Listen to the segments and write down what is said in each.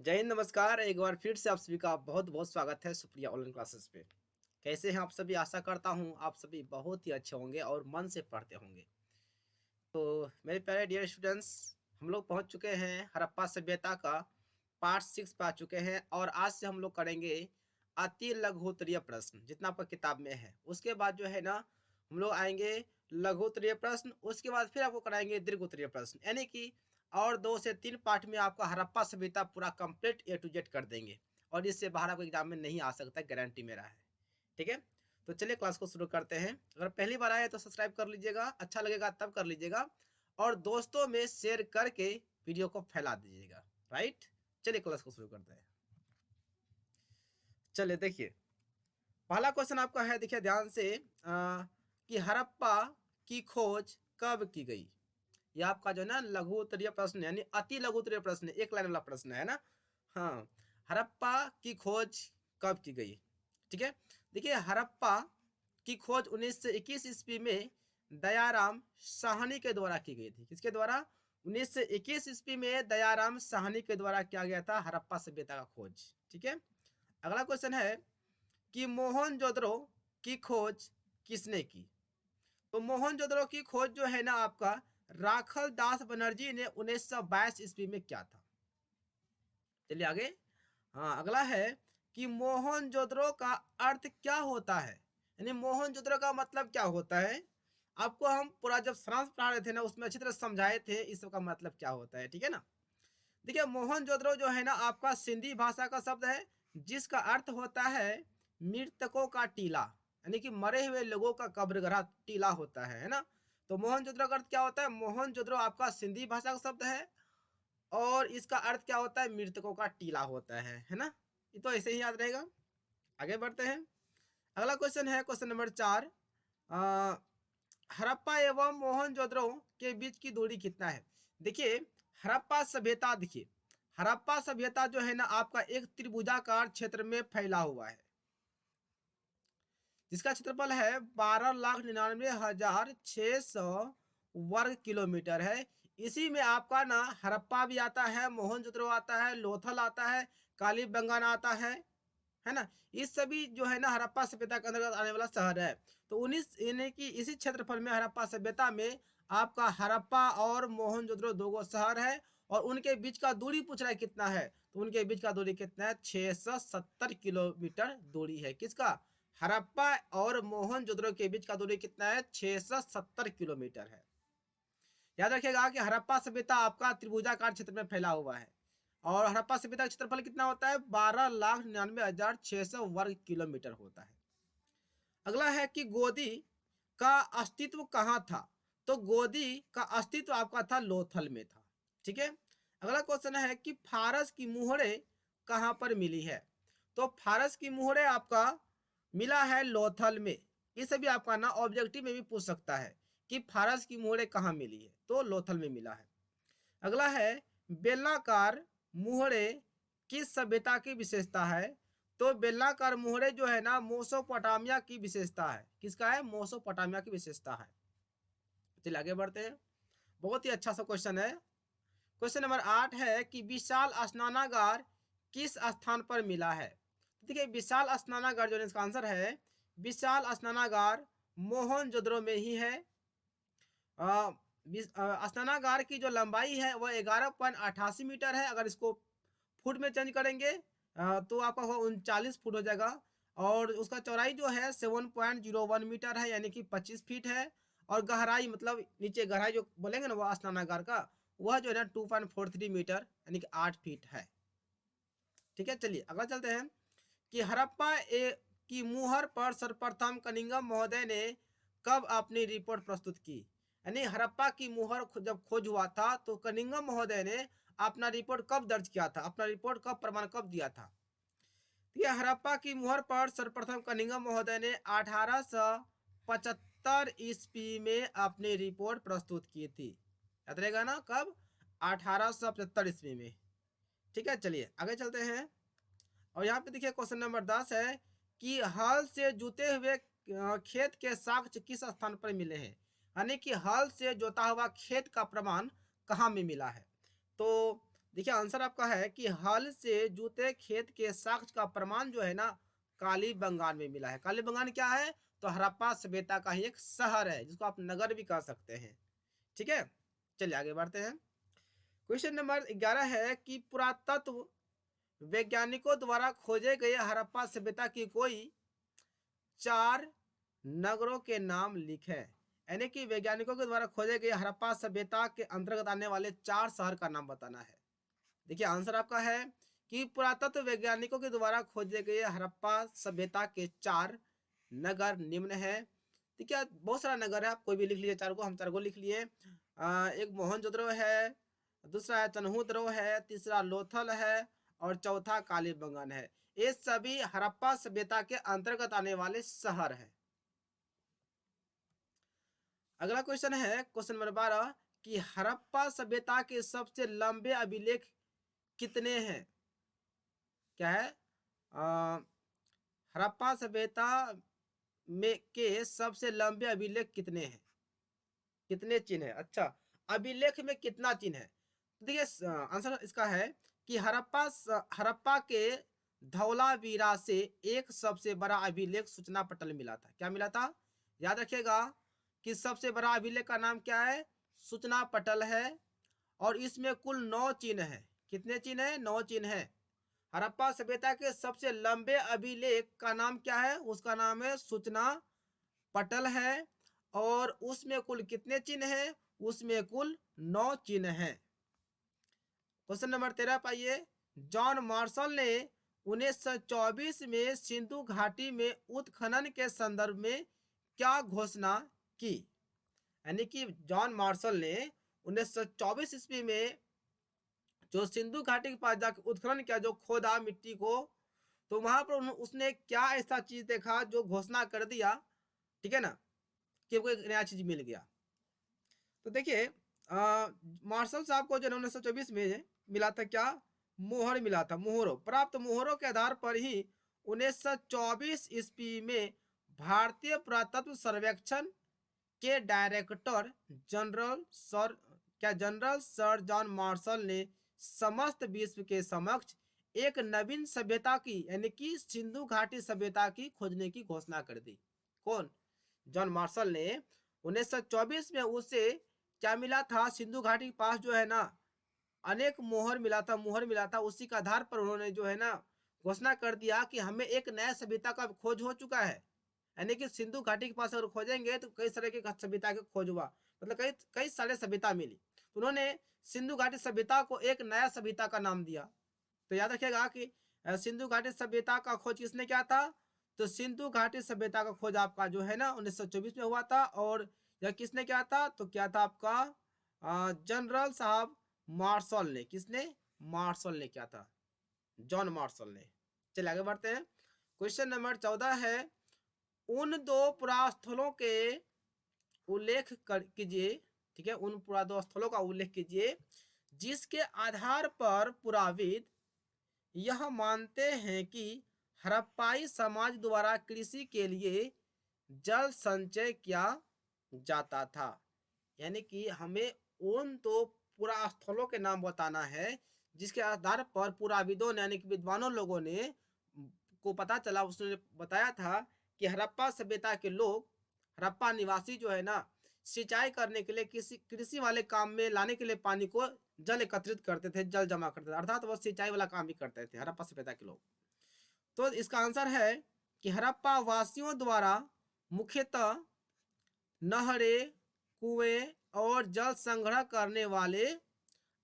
जय हिंद, नमस्कार। एक बार फिर से आप सभी का बहुत बहुत स्वागत है सुप्रिया ऑनलाइन क्लासेस पे। कैसे हैं आप सभी? आशा करता हूं आप सभी बहुत ही अच्छे होंगे और मन से पढ़ते होंगे। तो मेरे प्यारे डियर स्टूडेंट्स, हम लोग पहुंच चुके हैं हड़प्पा सभ्यता का पार्ट 6 पा चुके हैं और आज से हम लोग करेंगे अति लघुत्तरीय प्रश्न जितना पर किताब में है। उसके बाद जो है ना हम लोग आएंगे लघुत्तरीय प्रश्न, उसके बाद फिर आपको कराएंगे दीर्घोत्तरीय प्रश्न, यानी कि और 2 से 3 पार्ट में आपका हड़प्पा सभ्यता पूरा कंप्लीट ए टू जेड कर देंगे और इससे बाहर आपको एग्जाम में नहीं आ सकता, गारंटी मेरा है। ठीक है, तो चलिए क्लास को शुरू करते हैं। अगर पहली बार आए तो सब्सक्राइब कर लीजिएगा, अच्छा लगेगा तब कर लीजिएगा और दोस्तों में शेयर करके वीडियो को फैला दीजिएगा। राइट, चलिए क्लास को शुरू करते हैं। चलिए देखिए, पहला क्वेश्चन आपका है, देखिए ध्यान से कि हड़प्पा की खोज कब की गई। ये आपका जो है ना लघु उत्तरीय प्रश्न यानी अति लघु उत्तरीय प्रश्न, एक लाइन वाला प्रश्न है ना। हाँ, हड़प्पा की खोज कब की गई। ठीक है, देखिए हड़प्पा की खोज 1921 ईस्वी में दयाराम साहनी के द्वारा की गई थी। किसके द्वारा? 1921 ईस्वी में दयाराम साहनी के द्वारा किया गया था हड़प्पा सभ्यता का खोज। ठीक है, अगला क्वेश्चन है कि मोहनजोदड़ो की खोज किसने की। तो मोहनजोदड़ो की खोज जो है ना आपका राखल दास बनर्जी ने 1922 ईस्वी में किया था। चलिए आगे। हाँ, अगला है कि मोहनजोदड़ो का अर्थ क्या होता है, यानी मोहनजोदड़ो का मतलब क्या होता है। आपको हम पूरा जब सारांश पढ़ा रहे थे ना उसमें अच्छी तरह समझाए थे इस का मतलब क्या होता है। ठीक है ना, देखिए मोहनजोदड़ो जो है ना आपका सिंधी भाषा का शब्द है जिसका अर्थ होता है मृतकों का टीला, यानी कि मरे हुए लोगों का कब्रगढ़ा टीला होता है ना। तो मोहनजोदड़ो का अर्थ क्या होता है? मोहनजोदड़ो आपका सिंधी भाषा का शब्द है और इसका अर्थ क्या होता है? मृतकों का टीला होता है ना। ये तो ऐसे ही याद रहेगा। आगे बढ़ते हैं। अगला क्वेश्चन है क्वेश्चन नंबर 4। हड़प्पा एवं मोहनजोदड़ो के बीच की दूरी कितना है। देखिए हड़प्पा सभ्यता, देखिए हड़प्पा सभ्यता जो है ना आपका एक त्रिभुजाकार क्षेत्र में फैला हुआ है जिसका क्षेत्रफल है 12,99,600 वर्ग किलोमीटर है। इसी में आपका ना हड़प्पा भी आता है, मोहनजोदड़ो आता है, लोथल आता है, कालीबंगान आता है ना। इस सभी जो है ना हड़प्पा सभ्यता के अंतर्गत आने वाला शहर है। तो 19 यानी कि इसी क्षेत्रफल में हड़प्पा सभ्यता में आपका हड़प्पा और मोहनजोदड़ो दो शहर है और उनके बीच का दूरी पूछ रहा है कितना है। तो उनके बीच का दूरी कितना है? 670 किलोमीटर दूरी है। किसका? हड़प्पा और मोहनजोदड़ो के बीच का दूरी कितना है? 670 किलोमीटर है। याद रखिएगा कि हड़प्पा सभ्यता आपका त्रिभुजाकार क्षेत्र में फैला हुआ है और हड़प्पा सभ्यता का क्षेत्रफल कितना होता है? 12,99,600 वर्ग किलोमीटर होता है। अगला है कि गोदी का अस्तित्व कहाँ था। तो गोदी का अस्तित्व आपका था लोथल में था। ठीक है, अगला क्वेश्चन है कि फारस की मुहरे कहाँ पर मिली है। तो फारस की मुहरे आपका मिला है लोथल में। इसे भी आपका ना ऑब्जेक्टिव में भी पूछ सकता है कि फारस की मुहरे कहाँ मिली है, तो लोथल में मिला है। अगला है बेलनाकार मुहरे किस सभ्यता की विशेषता है। तो बेलनाकार मुहरे जो है ना मोसोपोटामिया की विशेषता है। किसका है? मोसोपोटामिया की विशेषता है। चलिए आगे बढ़ते हैं। बहुत ही अच्छा सा क्वेश्चन है। क्वेश्चन नंबर 8 है कि विशाल स्नानागार किस स्थान पर मिला है। देखिए विशाल स्नानागार जो इसका आंसर है विशाल स्नानागार मोहनजोदड़ो में ही है। स्नानागार की जो लंबाई है वह 11.88 मीटर है। अगर इसको फुट में चेंज करेंगे तो आपका 39 फुट हो जाएगा और उसका चौड़ाई जो है 7.01 मीटर है, यानी कि 25 फीट है। और गहराई मतलब नीचे गहराई जो बोलेंगे ना वो स्नानागार का, वह जो है ना 2.43 मीटर यानी कि 8 फीट है। ठीक है, चलिए अगला चलते हैं कि हड़प्पा की मुहर पर सर्वप्रथम कनिंघम महोदय ने कब अपनी रिपोर्ट प्रस्तुत की। यानी हड़प्पा की मुहर जब खोज हुआ था तो कनिंघम महोदय ने अपना रिपोर्ट कब दर्ज किया था, अपना रिपोर्ट कब प्रमाण कब दिया था। तो ये हड़प्पा की मुहर पर सर्वप्रथम कनिंघम महोदय ने 1875 ईस्वी में अपनी रिपोर्ट प्रस्तुत की थी। याद रहेगा ना कब? 1875 ईस्वी में। ठीक है, चलिए आगे चलते हैं। और यहाँ पे देखिए क्वेश्चन नंबर 10 है कि हल से जोते हुए खेत के साक्ष्य किस स्थान पर मिले हैं। यानी कि हल से जोता हुआ खेत का प्रमाण कहाँ में मिला है। तो देखिए आंसर आपका है कि हल से जूते खेत के साक्ष्य का प्रमाण जो है ना कालीबंगान में मिला है। कालीबंगान क्या है? तो हड़प्पा सभ्यता का ही एक शहर है जिसको आप नगर भी कह सकते हैं। ठीक है, चलिए आगे बढ़ते हैं। क्वेश्चन नंबर 11 है कि पुरातत्व वैज्ञानिकों द्वारा खोजे गए हड़प्पा सभ्यता की कोई 4 नगरों के नाम लिखें। यानी कि वैज्ञानिकों के द्वारा खोजे गए हड़प्पा सभ्यता के अंतर्गत आने वाले 4 शहर का नाम बताना है। देखिए आंसर आपका है कि पुरातत्व वैज्ञानिकों के द्वारा खोजे गए हड़प्पा सभ्यता के 4 नगर निम्न है। ठीक है, बहुत सारा नगर है, आप कोई भी लिख लीजिए, 4 को हम 4 को लिख लिए। एक मोहनजोदड़ो है, दूसरा है तनहुदरो है, तीसरा लोथल है और चौथा कालीबंगन है। ये सभी हड़प्पा सभ्यता के अंतर्गत आने वाले शहर हैं। अगला क्वेश्चन है क्वेश्चन नंबर 12 कि हड़प्पा सभ्यता के सबसे लंबे अभिलेख कितने हैं? क्या है? हड़प्पा सभ्यता में के सबसे लंबे अभिलेख कितने हैं? कितने चिन्ह है? अच्छा, अभिलेख में कितना चिन्ह है? तो देखिए आंसर इसका है कि हड़प्पा के धौलावीरा से एक सबसे बड़ा अभिलेख सूचना पटल मिला था। क्या मिला था? याद रखिएगा कि सबसे बड़ा अभिलेख का नाम क्या है? सूचना पटल है और इसमें कुल 9 चिन्ह है। कितने चिन्ह है? 9 चिन्ह है। हड़प्पा सभ्यता के सबसे लंबे अभिलेख का नाम क्या है? उसका नाम है सूचना पटल है और उसमें कुल कितने चिन्ह हैं? उसमें कुल 9 चिन्ह हैं। क्वेश्चन नंबर 13 पाइए। जॉन मार्शल ने 1924 में सिंधु घाटी में उत्खनन के संदर्भ में क्या घोषणा की? यानी कि जॉन मार्शल ने 1924 ईस्वी में जो सिंधु घाटी के पास जाकर उत्खनन किया, जो खोदा मिट्टी को, तो वहां पर उसने क्या ऐसा चीज देखा जो घोषणा कर दिया, ठीक है ना, कि हमको एक नया चीज मिल गया। तो देखिए मार्शल साहब को जो 1924 में मिला था क्या? मोहर मिला था। मोहरों प्राप्त मोहरों के आधार पर ही 1924 ईस्वी में भारतीय पुरातत्व सर्वेक्षण के director general sir John Marshall ने समस्त विश्व के समक्ष एक नवीन सभ्यता की यानी कि सिंधु घाटी सभ्यता की खोजने की घोषणा कर दी। कौन? जॉन मार्शल ने 1924 में उसे क्या मिला था? सिंधु घाटी के पास जो है ना अनेक मोहर मिला था। उसी के आधार पर उन्होंने जो है ना घोषणा कर दिया कि हमें एक नया सभ्यता का खोज हो चुका है। यानी कि सिंधु घाटी के पास अगर खोजेंगे तो कई तरह की सभ्यता की खोज हुआ, मतलब कई कई सारे सभ्यता मिली। तो उन्होंने सिंधु घाटी सभ्यता को एक नया सभ्यता का नाम दिया। तो याद रखिएगा कि सिंधु घाटी सभ्यता का खोज किसने किया था? तो सिंधु घाटी सभ्यता का खोज आपका जो है ना 1924 में हुआ था। और यह किसने किया था? तो क्या था आपका जनरल साहब मार्शल ने। किसने? मार्शल ने किया था, जॉन मार्शल ने। चलिए आगे बढ़ते हैं। क्वेश्चन नंबर 14 है उन 2 पुरास्थलों के उल्लेख कीजिए। ठीक है, उन पुरा 2 स्थलों का उल्लेख कीजिए जिसके आधार पर पुराविद यह मानते हैं कि हड़प्पाई समाज द्वारा कृषि के लिए जल संचय किया जाता था। यानी कि हमें उन 2 पुरास्थलों के नाम बताना है जिसके आधार पर पुराविदों ने यानी कि विद्वानों लोगों ने को पता चला, उसने बताया था कि हड़प्पा सभ्यता के लोग, हड़प्पा निवासी जो है ना सिंचाई करने के लिए कृषि वाले काम में लाने के लिए पानी को जल एकत्रित करते थे, जल जमा करते थे, अर्थात वो सिंचाई वाला काम भी करते थे हड़प्पा सभ्यता के लोग। तो इसका आंसर है कि हड़प्पा वासियों द्वारा मुख्यतः नहरें, कुएं और जल संग्रह करने वाले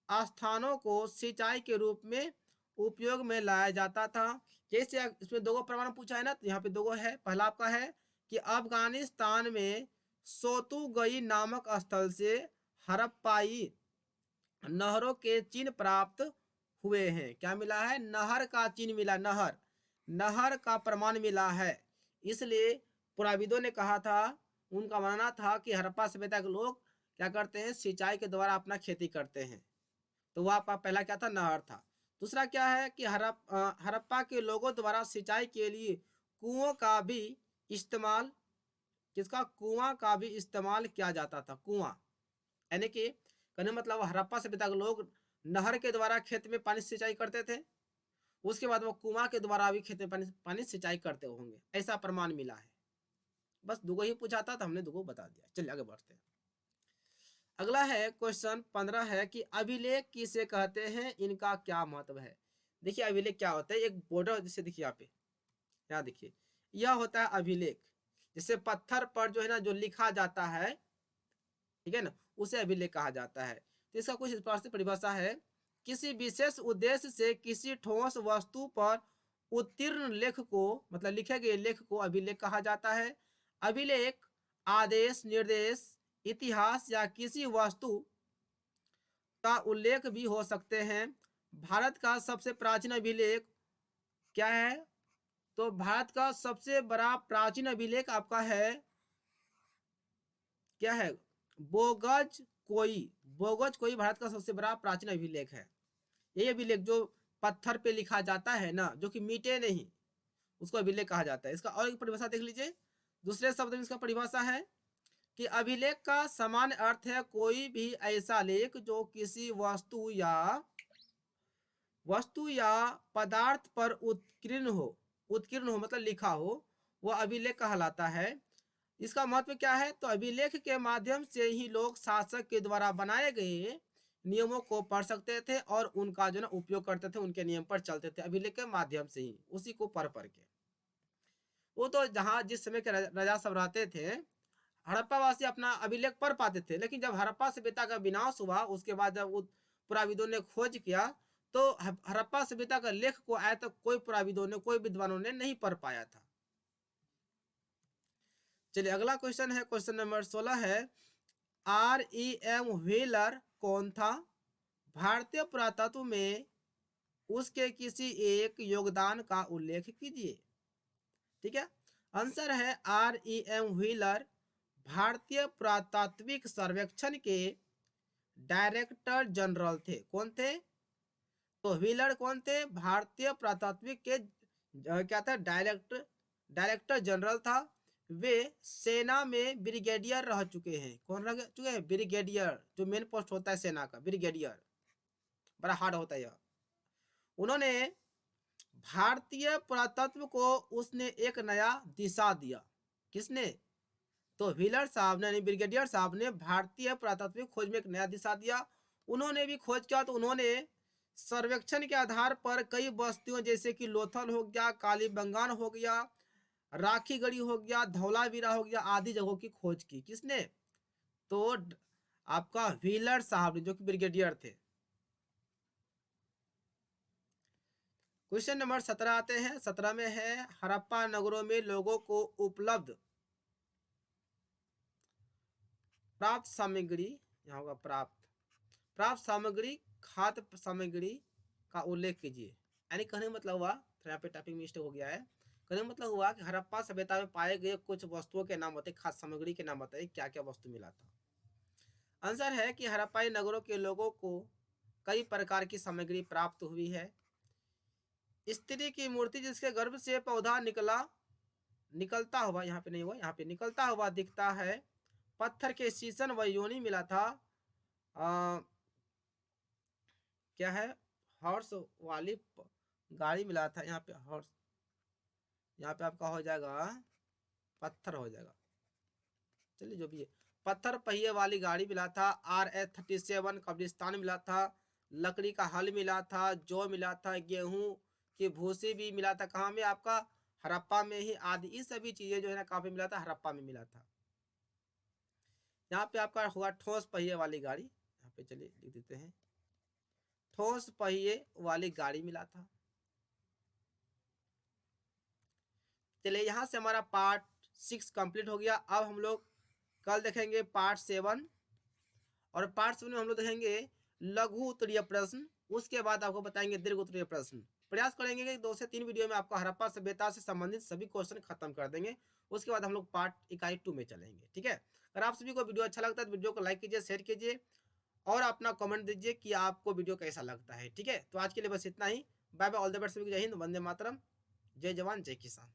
स्थानों को सिंचाई के रूप में उपयोग में लाया जाता था। जैसे इसमें 2 प्रमाण पूछा है ना, तो यहाँ पे 2 है। पहला आपका है कि अफगानिस्तान में सोतुगई नामक स्थल से हड़प्पाई नहरों के चिन्ह प्राप्त हुए हैं। क्या मिला है? नहर का चिन्ह मिला, नहर का प्रमाण मिला है। इसलिए पुराविदों ने कहा था, उनका मानना था कि हड़प्पा सभ्यता के लोग क्या करते हैं? सिंचाई के द्वारा अपना खेती करते हैं। तो वह आपका पहला क्या था? नहर था। दूसरा क्या है कि हड़प्पा के लोगों द्वारा सिंचाई के लिए कुओं का भी इस्तेमाल, किसका? कुआं का भी इस्तेमाल किया जाता था। कुआं यानी कि कहने मतलब हड़प्पा सभ्यता के लोग नहर के द्वारा खेत में पानी सिंचाई करते थे, उसके बाद वो कुआं के द्वारा भी खेत में पानी सिंचाई करते होंगे, ऐसा प्रमाण मिला है। बस दुगो ही पूछा था तो हमने दुगो बता दिया। चलिए आगे बढ़ते हैं। अगला है क्वेश्चन 15 है कि अभिलेख किसे कहते हैं, इनका क्या महत्व है। देखिए अभिलेख क्या होता है, एक बॉर्डर जैसे देखिए यहाँ पे, यहाँ देखिए यह होता है अभिलेख, जैसे पत्थर पर जो है ना जो लिखा जाता है, ठीक है ना, उसे अभिलेख कहा जाता है। तो इसका कुछ इस प्रकार से परिभाषा है, किसी विशेष उद्देश्य से किसी ठोस वस्तु पर उत्तीर्ण लेख को, मतलब लिखे गए लेख को अभिलेख कहा जाता है। अभिलेख आदेश, निर्देश, इतिहास या किसी वस्तु का उल्लेख भी हो सकते हैं। भारत का सबसे प्राचीन अभिलेख क्या है, तो भारत का सबसे बड़ा प्राचीन अभिलेख आपका है, क्या है, बोगज कोई। बोगज कोई भारत का सबसे बड़ा प्राचीन अभिलेख है। ये अभिलेख जो पत्थर पे लिखा जाता है ना, जो कि मीटे नहीं, उसको अभिलेख कहा जाता है। इसका और एक परिभाषा देख लीजिए, दूसरे शब्द में इसका परिभाषा है कि अभिलेख का सामान्य अर्थ है कोई भी ऐसा लेख जो किसी वस्तु या पदार्थ पर उत्कीर्ण हो मतलब लिखा हो, वह अभिलेख कहलाता है। इसका महत्व क्या है, तो अभिलेख के माध्यम से ही लोग शासक के द्वारा बनाए गए नियमों को पढ़ सकते थे और उनका जो ना उपयोग करते थे, उनके नियम पर चलते थे अभिलेख के माध्यम से ही, उसी को पढ़ के। वो तो जहाँ जिस समय के राजा सब रहते थे, हड़प्पा वासी अपना अभिलेख पढ़ पाते थे, लेकिन जब हड़प्पा सभ्यता का विनाश हुआ, उसके बाद जब पुराविदों ने खोज किया, तो हड़प्पा सभ्यता का लेख को आया तो कोई पुराविदों ने, कोई विद्वानों ने नहीं पढ़ पाया था। चलिए अगला क्वेश्चन है, क्वेश्चन नंबर 16 है, R.E.M. व्हीलर कौन था। भारतीय पुरातत्व में उसके किसी एक योगदान का उल्लेख कीजिए। ठीक है, आंसर है R.E.M. व्हीलर भारतीय पुरातात्विक सर्वेक्षण के डायरेक्टर जनरल थे। कौन थे, तो व्हीलर कौन थे, भारतीय पुरातात्विक के क्या था, डायरेक्टर जनरल था। वे सेना में ब्रिगेडियर रह चुके हैं। कौन रह चुके हैं, ब्रिगेडियर, जो मेन पोस्ट होता है सेना का, ब्रिगेडियर, बड़ा हार्ड होता है यह। उन्होंने भारतीय पुरातत्व को उसने एक नया दिशा दिया। किसने, तो व्हीलर साहब ने, ब्रिगेडियर साहब ने भारतीय पुरातत्विक खोज में एक नया दिशा दिया। उन्होंने भी खोज किया, तो उन्होंने सर्वेक्षण के आधार पर कई बस्तियों जैसे कि लोथल हो गया, कालीबंगान हो गया, राखीगढ़ी हो गया, धौलावीरा हो गया, आदि जगहों की खोज की। किसने, तो आपका व्हीलर साहब ने, जो कि ब्रिगेडियर थे। क्वेश्चन नंबर 17 आते हैं। 17 में है, हड़प्पा नगरों में लोगों को उपलब्ध प्राप्त सामग्री, यहाँ होगा प्राप्त सामग्री, खाद्य सामग्री का उल्लेख कीजिए। यानी कहने का मतलब हुआ, यहाँ पे टाइपिंग मिस्टेक हो गया है, कहने का मतलब हुआ कि हड़प्पा सभ्यता में पाए गए कुछ वस्तुओं के नाम बताइए, खाद्य सामग्री के नाम बताइए, क्या क्या वस्तु मिला था। आंसर है कि हड़प्पाई नगरों के लोगों को कई प्रकार की सामग्री प्राप्त हुई है। स्त्री की मूर्ति जिसके गर्भ से पौधा निकलता हुआ, यहाँ पे नहीं हुआ, यहाँ पे निकलता हुआ दिखता है। पत्थर के शीशन व योनि मिला था। क्या है, हॉर्स वाली गाड़ी मिला था। यहाँ पे हॉर्स, यहाँ पे आपका हो जाएगा पत्थर हो जाएगा, चलिए जो भी है, पत्थर पहिए वाली गाड़ी मिला था। RS-37 कब्रिस्तान मिला था। लकड़ी का हल मिला था, जौ मिला था, गेहूं की भूसी भी मिला था। कहाँ में, आपका हड़प्पा में ही। आदि ये सभी चीजें जो है ना कहाँ पे मिला था, हड़प्पा में मिला था। यहाँ पे आपका हुआ ठोस पहिए वाली गाड़ी, यहाँ पे चलिए लिख देते हैं, ठोस पहिए वाली गाड़ी मिला था। चलिए यहाँ से हमारा पार्ट 6 कंप्लीट हो गया। अब हम लोग कल देखेंगे पार्ट 7, और पार्ट 7 में हम लोग देखेंगे लघु उत्तरीय प्रश्न, उसके बाद आपको बताएंगे दीर्घ उत्तरीय प्रश्न। प्रयास करेंगे कि 2 से 3 वीडियो में आपको हड़प्पा सभ्यता से संबंधित सभी क्वेश्चन खत्म कर देंगे। उसके बाद हम लोग पार्ट इकाई 2 में चलेंगे। ठीक है, अगर आप सभी को वीडियो अच्छा लगता है तो वीडियो को लाइक कीजिए, शेयर कीजिए और अपना कमेंट दीजिए कि आपको वीडियो कैसा लगता है। ठीक है, तो आज के लिए बस इतना ही। Bye bye, all the best सभी को, जय हिंद, वंदे मातरम, जय जवान जय किसान।